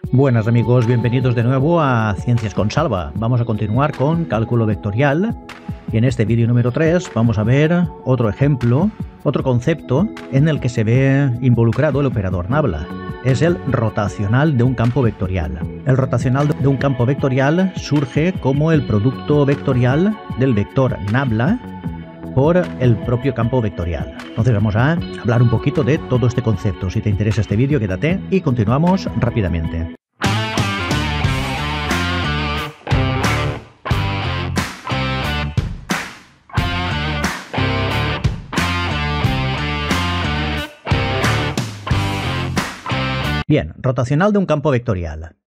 Buenas amigos, bienvenidos de nuevo a Ciencias con Salva. Vamos a continuar con cálculo vectorial y en este vídeo número 3 vamos a ver otro ejemplo, otro concepto en el que se ve involucrado el operador nabla. Es el rotacional de un campo vectorial. El rotacional de un campo vectorial surge como el producto vectorial del vector nabla por el propio campo vectorial. Entonces vamos a hablar un poquito de todo este concepto. Si te interesa este vídeo, quédate y continuamos rápidamente. Bien, rotacional de un campo vectorial.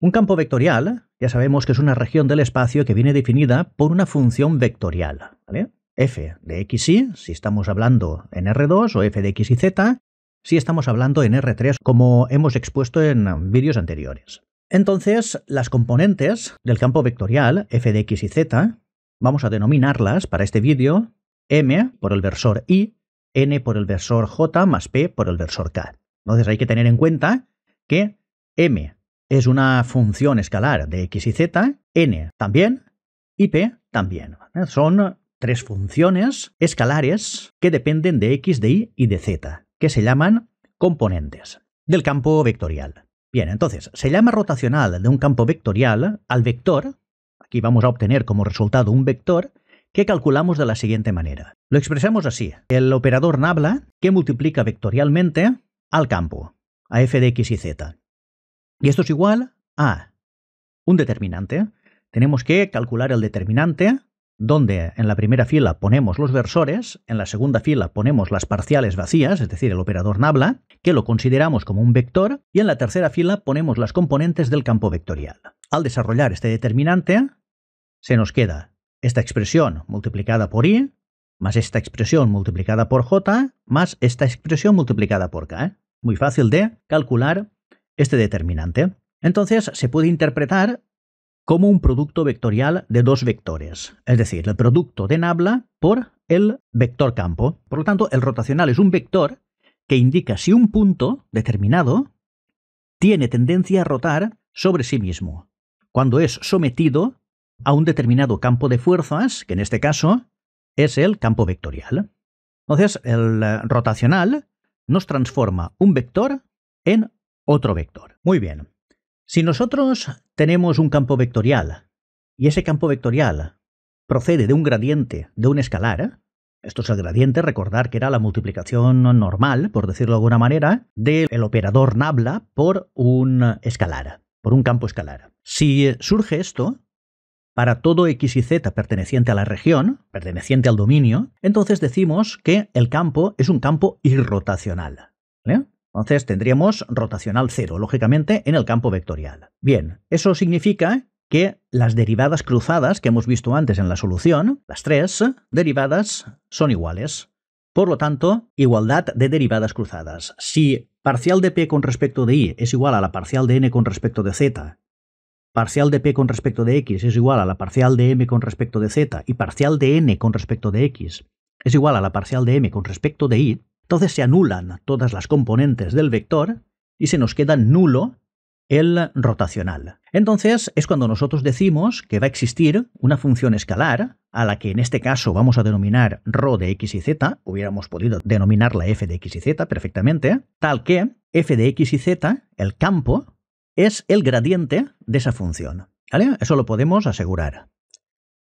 Un campo vectorial, ya sabemos que es una región del espacio que viene definida por una función vectorial, ¿vale? F de x y, si estamos hablando en R2, o f de x y z, si estamos hablando en R3, como hemos expuesto en vídeos anteriores. Entonces, las componentes del campo vectorial, f de x y z, vamos a denominarlas para este vídeo m por el versor y, n por el versor j, más p por el versor k. Entonces hay que tener en cuenta que m es una función escalar de x y z, n también y p también. Son tres funciones escalares que dependen de x, de y y de z, que se llaman componentes del campo vectorial. Bien, entonces, se llama rotacional de un campo vectorial al vector, aquí vamos a obtener como resultado un vector, que calculamos de la siguiente manera. Lo expresamos así: el operador nabla que multiplica vectorialmente al campo, a f de x y z. Y esto es igual a un determinante. Tenemos que calcular el determinante, donde en la primera fila ponemos los versores, en la segunda fila ponemos las parciales vacías, es decir, el operador nabla, que lo consideramos como un vector, y en la tercera fila ponemos las componentes del campo vectorial. Al desarrollar este determinante, se nos queda esta expresión multiplicada por y, más esta expresión multiplicada por j, más esta expresión multiplicada por k. Muy fácil de calcular este determinante. Entonces se puede interpretar como un producto vectorial de dos vectores, es decir, el producto de nabla por el vector campo. Por lo tanto, el rotacional es un vector que indica si un punto determinado tiene tendencia a rotar sobre sí mismo, cuando es sometido a un determinado campo de fuerzas, que en este caso es el campo vectorial. Entonces, el rotacional nos transforma un vector en otro vector. Muy bien. Si nosotros tenemos un campo vectorial y ese campo vectorial procede de un gradiente de un escalar, esto es el gradiente, recordar que era la multiplicación normal, por decirlo de alguna manera, del operador nabla por un escalar, por un campo escalar. Si surge esto para todo x y z perteneciente a la región, perteneciente al dominio, entonces decimos que el campo es un campo irrotacional, ¿vale? Entonces tendríamos rotacional 0, lógicamente, en el campo vectorial. Bien, eso significa que las derivadas cruzadas que hemos visto antes en la solución, las tres derivadas son iguales. Por lo tanto, igualdad de derivadas cruzadas. Si parcial de p con respecto de y es igual a la parcial de n con respecto de z, parcial de p con respecto de x es igual a la parcial de m con respecto de z y parcial de n con respecto de x es igual a la parcial de m con respecto de y, entonces se anulan todas las componentes del vector y se nos queda nulo el rotacional. Entonces es cuando nosotros decimos que va a existir una función escalar, a la que en este caso vamos a denominar ρ de x y z, hubiéramos podido denominarla f de x y z perfectamente, tal que f de x y z, el campo, es el gradiente de esa función, ¿vale? Eso lo podemos asegurar.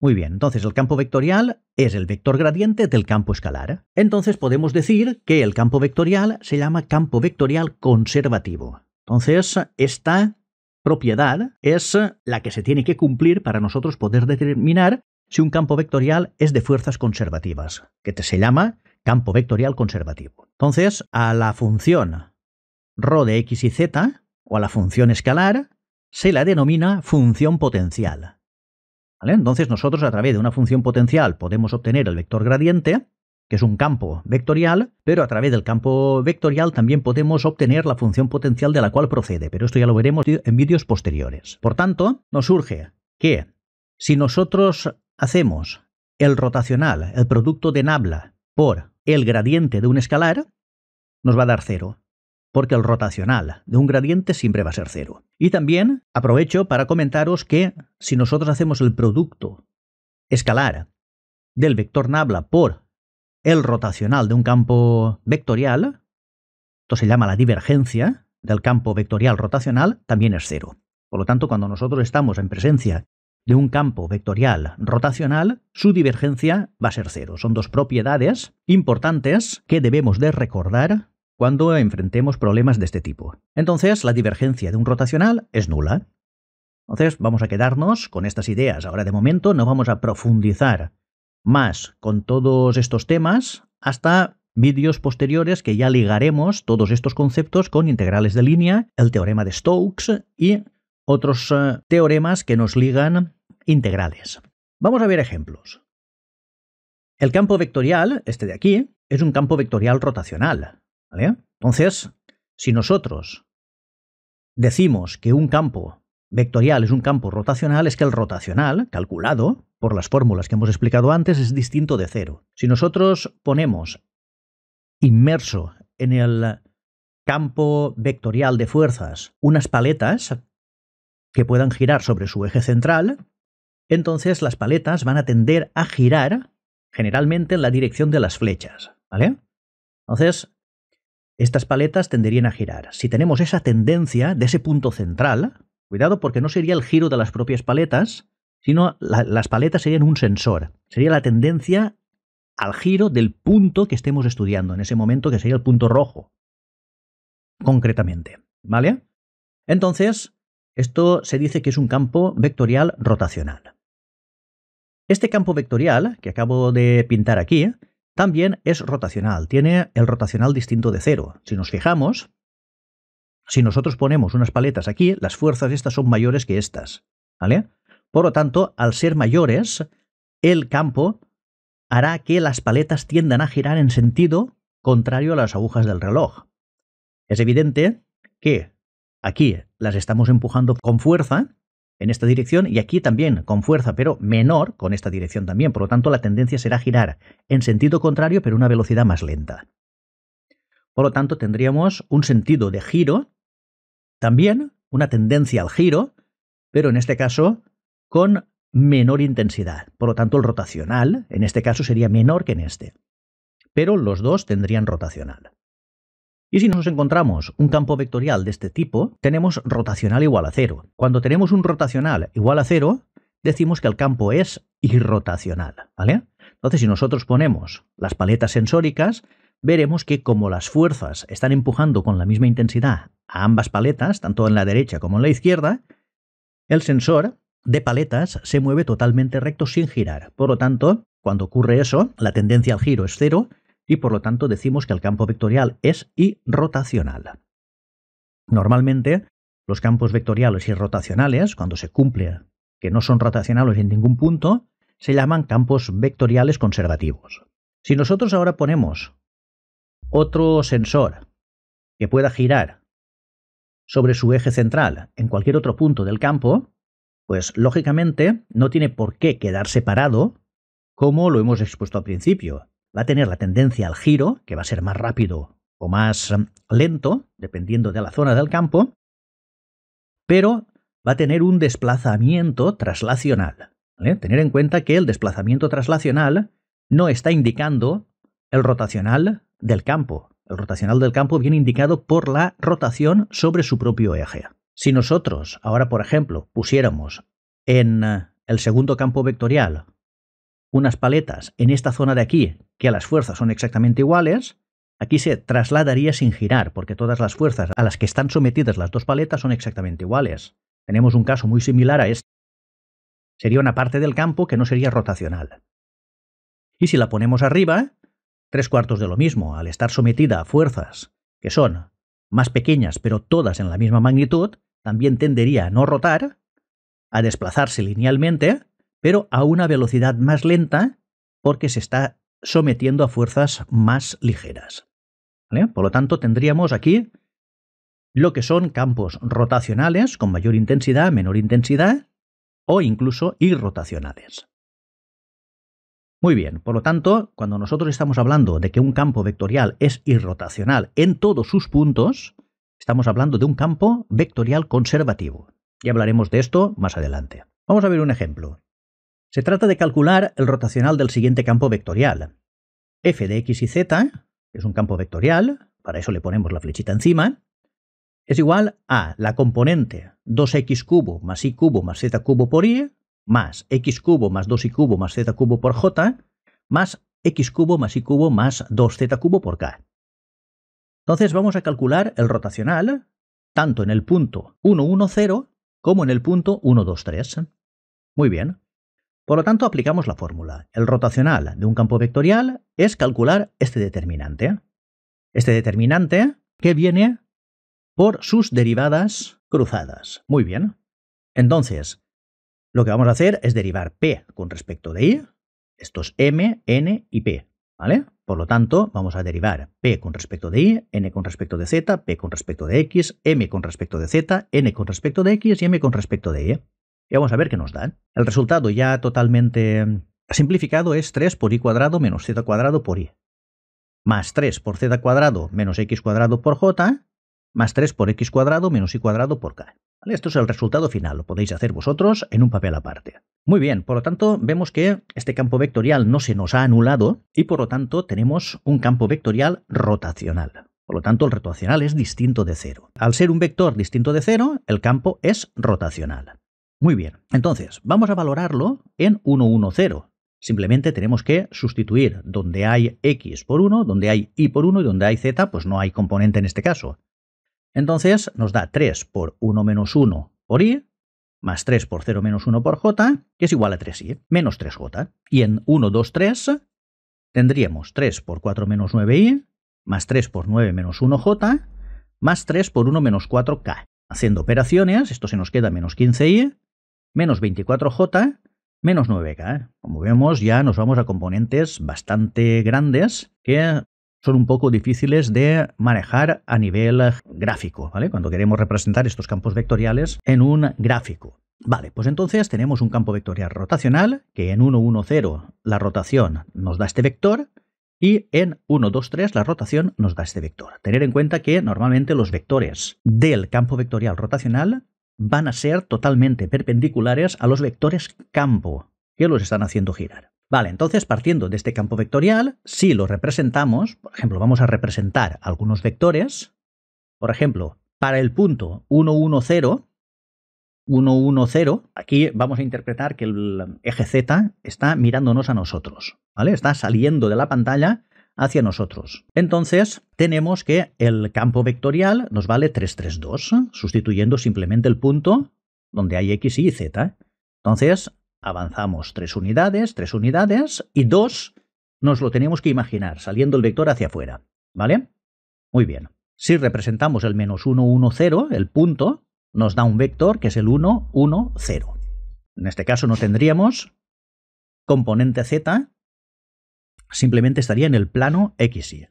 Muy bien, entonces el campo vectorial es el vector gradiente del campo escalar. Entonces podemos decir que el campo vectorial se llama campo vectorial conservativo. Entonces esta propiedad es la que se tiene que cumplir para nosotros poder determinar si un campo vectorial es de fuerzas conservativas, que se llama campo vectorial conservativo. Entonces a la función ρ de x y z, o a la función escalar, se la denomina función potencial. ¿Vale? Entonces nosotros a través de una función potencial podemos obtener el vector gradiente, que es un campo vectorial, pero a través del campo vectorial también podemos obtener la función potencial de la cual procede, pero esto ya lo veremos en vídeos posteriores. Por tanto, nos surge que si nosotros hacemos el rotacional, el producto de nabla, por el gradiente de un escalar, nos va a dar 0. porque el rotacional de un gradiente siempre va a ser 0. Y también aprovecho para comentaros que si nosotros hacemos el producto escalar del vector nabla por el rotacional de un campo vectorial, esto se llama la divergencia del campo vectorial rotacional, también es 0. Por lo tanto, cuando nosotros estamos en presencia de un campo vectorial rotacional, su divergencia va a ser 0. Son dos propiedades importantes que debemos de recordar cuando enfrentemos problemas de este tipo. Entonces, la divergencia de un rotacional es nula. Entonces, vamos a quedarnos con estas ideas. Ahora, de momento, no vamos a profundizar más con todos estos temas hasta vídeos posteriores que ya ligaremos todos estos conceptos con integrales de línea, el teorema de Stokes y otros teoremas que nos ligan integrales. Vamos a ver ejemplos. El campo vectorial, este de aquí, es un campo vectorial rotacional, ¿vale? Entonces, si nosotros decimos que un campo vectorial es un campo rotacional, es que el rotacional, calculado por las fórmulas que hemos explicado antes, es distinto de 0. Si nosotros ponemos inmerso en el campo vectorial de fuerzas unas paletas que puedan girar sobre su eje central, entonces las paletas van a tender a girar generalmente en la dirección de las flechas, ¿vale? Entonces, estas paletas tenderían a girar. Si tenemos esa tendencia de ese punto central, cuidado porque no sería el giro de las propias paletas, sino las paletas serían un sensor. Sería la tendencia al giro del punto que estemos estudiando en ese momento, que sería el punto rojo, concretamente, ¿vale? Entonces, esto se dice que es un campo vectorial rotacional. Este campo vectorial, que acabo de pintar aquí, también es rotacional, tiene el rotacional distinto de 0. Si nos fijamos, si nosotros ponemos unas paletas aquí, las fuerzas estas son mayores que estas, ¿vale? Por lo tanto, al ser mayores, el campo hará que las paletas tiendan a girar en sentido contrario a las agujas del reloj. Es evidente que aquí las estamos empujando con fuerza en esta dirección y aquí también con fuerza, pero menor con esta dirección también. Por lo tanto, la tendencia será girar en sentido contrario, pero a una velocidad más lenta. Por lo tanto, tendríamos un sentido de giro, también una tendencia al giro, pero en este caso con menor intensidad. Por lo tanto, el rotacional en este caso sería menor que en este. Pero los dos tendrían rotacional. Y si nos encontramos un campo vectorial de este tipo, tenemos rotacional igual a 0. Cuando tenemos un rotacional igual a 0, decimos que el campo es irrotacional, ¿vale? Entonces, si nosotros ponemos las paletas sensóricas, veremos que como las fuerzas están empujando con la misma intensidad a ambas paletas, tanto en la derecha como en la izquierda, el sensor de paletas se mueve totalmente recto sin girar. Por lo tanto, cuando ocurre eso, la tendencia al giro es 0, y por lo tanto decimos que el campo vectorial es irrotacional. Normalmente, los campos vectoriales irrotacionales, cuando se cumple que no son rotacionales en ningún punto, se llaman campos vectoriales conservativos. Si nosotros ahora ponemos otro sensor que pueda girar sobre su eje central en cualquier otro punto del campo, pues lógicamente no tiene por qué quedar separado como lo hemos expuesto al principio. Va a tener la tendencia al giro, que va a ser más rápido o más lento, dependiendo de la zona del campo, pero va a tener un desplazamiento traslacional, ¿vale? Tener en cuenta que el desplazamiento traslacional no está indicando el rotacional del campo. El rotacional del campo viene indicado por la rotación sobre su propio eje. Si nosotros ahora, por ejemplo, pusiéramos en el segundo campo vectorial unas paletas en esta zona de aquí, que las fuerzas son exactamente iguales, aquí se trasladaría sin girar, porque todas las fuerzas a las que están sometidas las dos paletas son exactamente iguales. Tenemos un caso muy similar a este. Sería una parte del campo que no sería rotacional. Y si la ponemos arriba, 3/4 de lo mismo, al estar sometida a fuerzas que son más pequeñas pero todas en la misma magnitud, también tendería a no rotar, a desplazarse linealmente, pero a una velocidad más lenta porque se está sometiendo a fuerzas más ligeras, ¿vale? Por lo tanto, tendríamos aquí lo que son campos rotacionales con mayor intensidad, menor intensidad o incluso irrotacionales. Muy bien, por lo tanto, cuando nosotros estamos hablando de que un campo vectorial es irrotacional en todos sus puntos, estamos hablando de un campo vectorial conservativo. Y hablaremos de esto más adelante. Vamos a ver un ejemplo. Se trata de calcular el rotacional del siguiente campo vectorial. F de x y z, que es un campo vectorial, para eso le ponemos la flechita encima, es igual a la componente 2x cubo más y cubo más z cubo por y, más x cubo más 2y cubo más z cubo por j, más x cubo más y cubo más 2z cubo por k. Entonces vamos a calcular el rotacional tanto en el punto 1, 1, 0 como en el punto 1, 2, 3. Muy bien. Por lo tanto, aplicamos la fórmula. El rotacional de un campo vectorial es calcular este determinante. Este determinante que viene por sus derivadas cruzadas. Muy bien. Entonces, lo que vamos a hacer es derivar p con respecto de y. Esto es m, n y p. ¿Vale? Por lo tanto, vamos a derivar p con respecto de y, n con respecto de z, p con respecto de x, m con respecto de z, n con respecto de x y m con respecto de y. Y vamos a ver qué nos da. El resultado ya totalmente simplificado es 3 por y cuadrado menos z cuadrado por y. Más 3 por z cuadrado menos x cuadrado por j, más 3 por x cuadrado menos y cuadrado por k. ¿Vale? Esto es el resultado final, lo podéis hacer vosotros en un papel aparte. Muy bien, por lo tanto vemos que este campo vectorial no se nos ha anulado y por lo tanto tenemos un campo vectorial rotacional. Por lo tanto el rotacional es distinto de 0. Al ser un vector distinto de 0, el campo es rotacional. Muy bien, entonces vamos a valorarlo en 1, 1, 0. Simplemente tenemos que sustituir donde hay x por 1, donde hay y por 1 y donde hay z, pues no hay componente en este caso. Entonces nos da 3 por 1 menos 1 por y, más 3 por 0 menos 1 por j, que es igual a 3y, menos 3j. Y en 1, 2, 3 tendríamos 3 por 4 menos 9y, más 3 por 9 menos 1j, más 3 por 1 menos 4k. Haciendo operaciones, esto se nos queda menos 15y, menos 24j, menos 9k. Como vemos, ya nos vamos a componentes bastante grandes que son un poco difíciles de manejar a nivel gráfico, ¿vale? Cuando queremos representar estos campos vectoriales en un gráfico. Vale, pues entonces tenemos un campo vectorial rotacional, que en 1, 1, 0 la rotación nos da este vector, y en 1, 2, 3 la rotación nos da este vector. Tener en cuenta que normalmente los vectores del campo vectorial rotacional van a ser totalmente perpendiculares a los vectores campo, que los están haciendo girar. Vale, entonces partiendo de este campo vectorial, si lo representamos, por ejemplo, vamos a representar algunos vectores, por ejemplo, para el punto 1, 1, 0, 1, 1, 0, aquí vamos a interpretar que el eje Z está mirándonos a nosotros, ¿vale? Está saliendo de la pantalla hacia nosotros. Entonces, tenemos que el campo vectorial nos vale 3, 3, 2, sustituyendo simplemente el punto donde hay x y z. Entonces, avanzamos 3 unidades y 2 nos lo tenemos que imaginar, saliendo el vector hacia afuera, ¿vale? Muy bien. Si representamos el menos 1, 1, 0, el punto, nos da un vector que es el 1, 1, 0. En este caso no tendríamos componente z, simplemente estaría en el plano xy.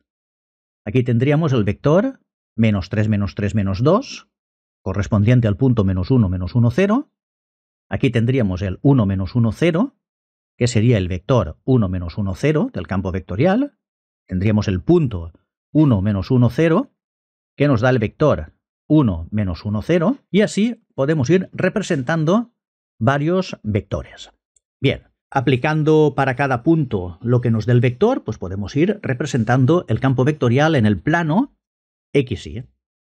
Aquí tendríamos el vector menos 3, menos 3, menos 2, correspondiente al punto menos 1, menos 1, 0. Aquí tendríamos el 1, menos 1, 0, que sería el vector 1, menos 1, 0 del campo vectorial. Tendríamos el punto 1, menos 1, 0, que nos da el vector 1, menos 1, 0. Y así podemos ir representando varios vectores. Bien. Aplicando para cada punto lo que nos dé el vector, pues podemos ir representando el campo vectorial en el plano xy,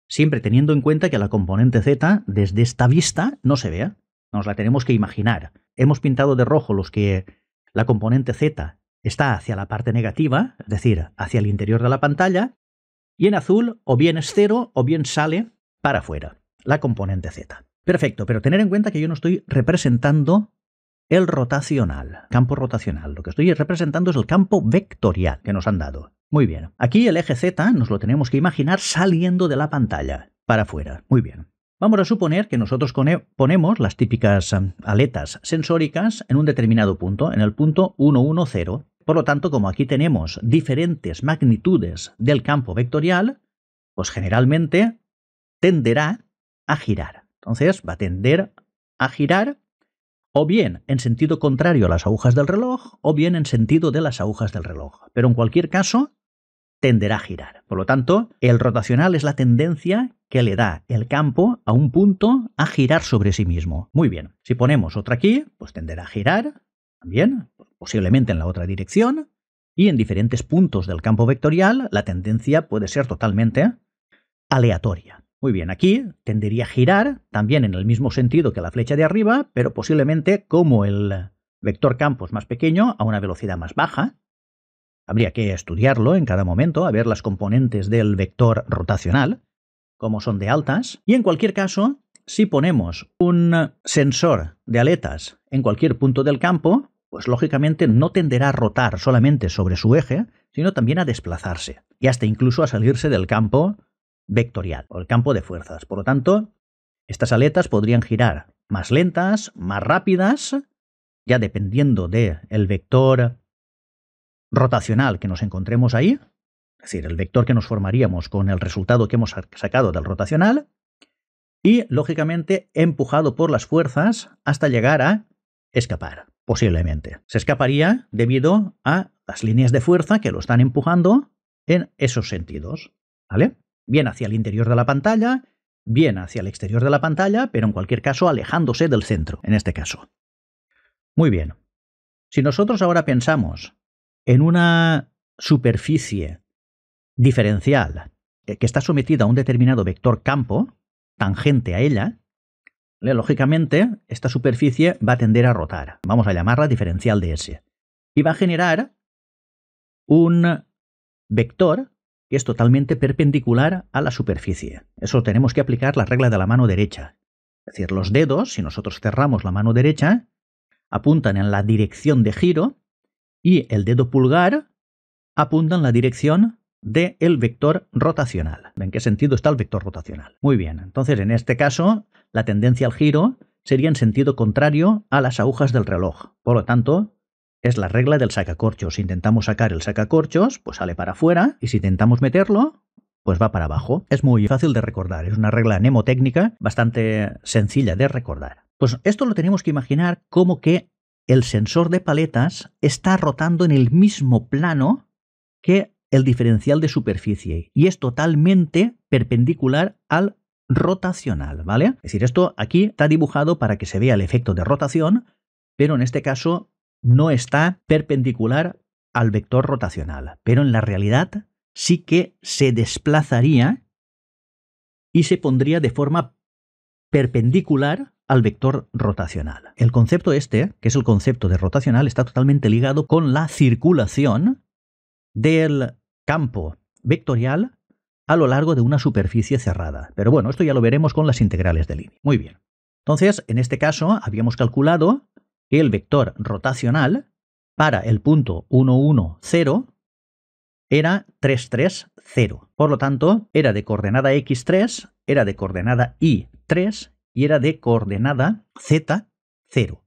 siempre teniendo en cuenta que la componente z desde esta vista no se vea, nos la tenemos que imaginar. Hemos pintado de rojo los que la componente z está hacia la parte negativa, es decir, hacia el interior de la pantalla, y en azul o bien es 0 o bien sale para afuera, la componente z. Perfecto, pero tener en cuenta que yo no estoy representando el rotacional, campo rotacional. Lo que estoy representando es el campo vectorial que nos han dado. Muy bien. Aquí el eje Z nos lo tenemos que imaginar saliendo de la pantalla, para afuera. Muy bien. Vamos a suponer que nosotros ponemos las típicas aletas sensóricas en un determinado punto, en el punto 1, 1, 0. Por lo tanto, como aquí tenemos diferentes magnitudes del campo vectorial, pues generalmente tenderá a girar. Entonces va a tender a girar o bien en sentido contrario a las agujas del reloj, o bien en sentido de las agujas del reloj. Pero en cualquier caso, tenderá a girar. Por lo tanto, el rotacional es la tendencia que le da el campo a un punto a girar sobre sí mismo. Muy bien. Si ponemos otra aquí, pues tenderá a girar también, posiblemente en la otra dirección, y en diferentes puntos del campo vectorial la tendencia puede ser totalmente aleatoria. Muy bien, aquí tendería a girar también en el mismo sentido que la flecha de arriba, pero posiblemente como el vector campo es más pequeño, a una velocidad más baja. Habría que estudiarlo en cada momento, a ver las componentes del vector rotacional, cómo son de altas. Y en cualquier caso, si ponemos un sensor de aletas en cualquier punto del campo, pues lógicamente no tenderá a rotar solamente sobre su eje, sino también a desplazarse y hasta incluso a salirse del campo vectorial o el campo de fuerzas. Por lo tanto, estas aletas podrían girar más lentas, más rápidas, ya dependiendo del vector rotacional que nos encontremos ahí, es decir, el vector que nos formaríamos con el resultado que hemos sacado del rotacional, y lógicamente empujado por las fuerzas hasta llegar a escapar, posiblemente. Se escaparía debido a las líneas de fuerza que lo están empujando en esos sentidos, ¿vale? Bien hacia el interior de la pantalla, bien hacia el exterior de la pantalla, pero en cualquier caso alejándose del centro, en este caso. Muy bien. Si nosotros ahora pensamos en una superficie diferencial que está sometida a un determinado vector campo, tangente a ella, lógicamente esta superficie va a tender a rotar. Vamos a llamarla diferencial de S. Y va a generar un vector que es totalmente perpendicular a la superficie. Eso tenemos que aplicar la regla de la mano derecha. Es decir, los dedos, si nosotros cerramos la mano derecha, apuntan en la dirección de giro y el dedo pulgar apunta en la dirección del vector rotacional. ¿En qué sentido está el vector rotacional? Muy bien, entonces en este caso la tendencia al giro sería en sentido contrario a las agujas del reloj. Por lo tanto, es la regla del sacacorchos. Si intentamos sacar el sacacorchos, pues sale para afuera, y si intentamos meterlo, pues va para abajo. Es muy fácil de recordar, es una regla mnemotécnica bastante sencilla de recordar. Pues esto lo tenemos que imaginar como que el sensor de paletas está rotando en el mismo plano que el diferencial de superficie y es totalmente perpendicular al rotacional, ¿vale? Es decir, esto aquí está dibujado para que se vea el efecto de rotación, pero en este caso no está perpendicular al vector rotacional, pero en la realidad sí que se desplazaría y se pondría de forma perpendicular al vector rotacional. El concepto este, que es el concepto de rotacional, está totalmente ligado con la circulación del campo vectorial a lo largo de una superficie cerrada. Pero bueno, esto ya lo veremos con las integrales de línea. Muy bien. Entonces, en este caso, habíamos calculado que el vector rotacional para el punto 1, 1, 0 era 3, 3, 0. Por lo tanto, era de coordenada x3, era de coordenada y3 y era de coordenada z, 0.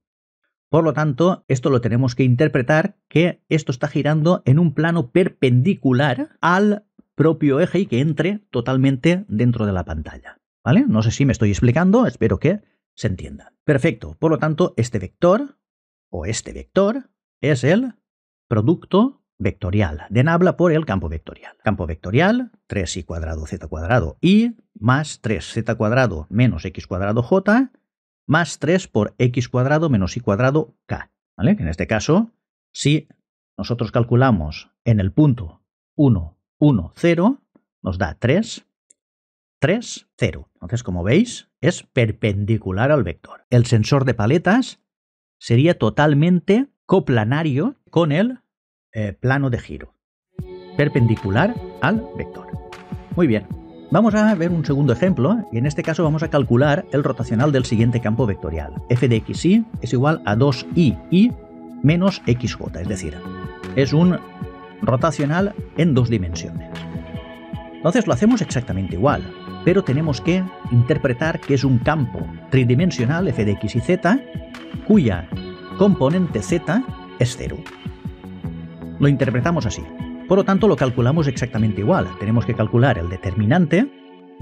Por lo tanto, esto lo tenemos que interpretar que esto está girando en un plano perpendicular al propio eje y que entre totalmente dentro de la pantalla. ¿Vale? No sé si me estoy explicando, espero que se entienda. Perfecto. Por lo tanto, este vector es el producto vectorial de Nabla por el campo vectorial. Campo vectorial, 3i cuadrado z cuadrado i más 3z cuadrado menos x cuadrado j más 3 por x cuadrado menos y cuadrado k. ¿Vale? Que en este caso, si nosotros calculamos en el punto 1, 1, 0, nos da 3, 3, 0. Entonces, como veis, es perpendicular al vector. El sensor de paletas sería totalmente coplanario con el plano de giro, perpendicular al vector. Muy bien. Vamos a ver un segundo ejemplo, y en este caso vamos a calcular el rotacional del siguiente campo vectorial. f de xy es igual a 2i menos xj, es decir, es un rotacional en dos dimensiones. Entonces lo hacemos exactamente igual, pero tenemos que interpretar que es un campo tridimensional, f de x y z, cuya componente z es 0. Lo interpretamos así. Por lo tanto, lo calculamos exactamente igual. Tenemos que calcular el determinante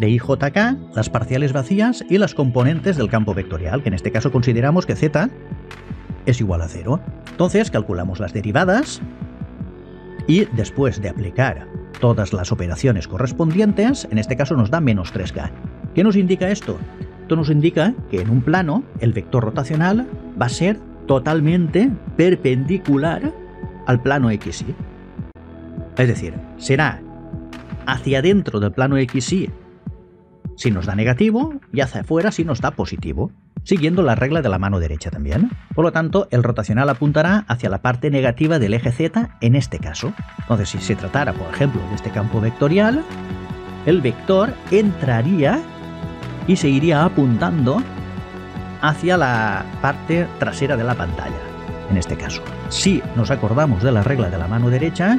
de IJK, las parciales vacías y las componentes del campo vectorial, que en este caso consideramos que z es igual a 0. Entonces calculamos las derivadas y después de aplicar todas las operaciones correspondientes, en este caso nos da menos 3k. ¿Qué nos indica esto? Esto nos indica que en un plano el vector rotacional va a ser totalmente perpendicular al plano XY. Es decir, será hacia dentro del plano XY si nos da negativo y hacia afuera si nos da positivo, siguiendo la regla de la mano derecha también. Por lo tanto, el rotacional apuntará hacia la parte negativa del eje Z en este caso. Entonces, si se tratara, por ejemplo, de este campo vectorial, el vector entraría y se iría apuntando hacia la parte trasera de la pantalla, en este caso. Si nos acordamos de la regla de la mano derecha,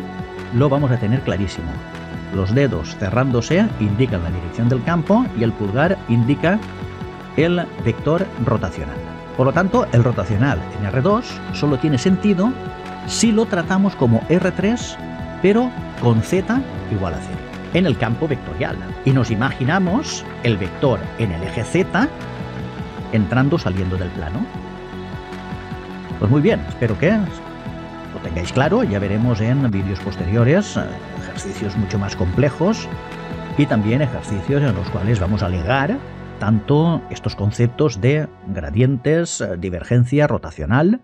lo vamos a tener clarísimo. Los dedos cerrándose indican la dirección del campo y el pulgar indica el vector rotacional. Por lo tanto, el rotacional en R2 solo tiene sentido si lo tratamos como R3, pero con Z igual a 0, en el campo vectorial. Y nos imaginamos el vector en el eje Z entrando o saliendo del plano. Pues muy bien, espero que lo tengáis claro. Ya veremos en vídeos posteriores ejercicios mucho más complejos y también ejercicios en los cuales vamos a ligar tanto estos conceptos de gradientes, divergencia rotacional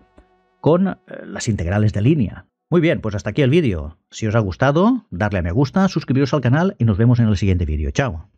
con las integrales de línea. Muy bien, pues hasta aquí el vídeo. Si os ha gustado, darle a me gusta, suscribiros al canal y nos vemos en el siguiente vídeo. Chao.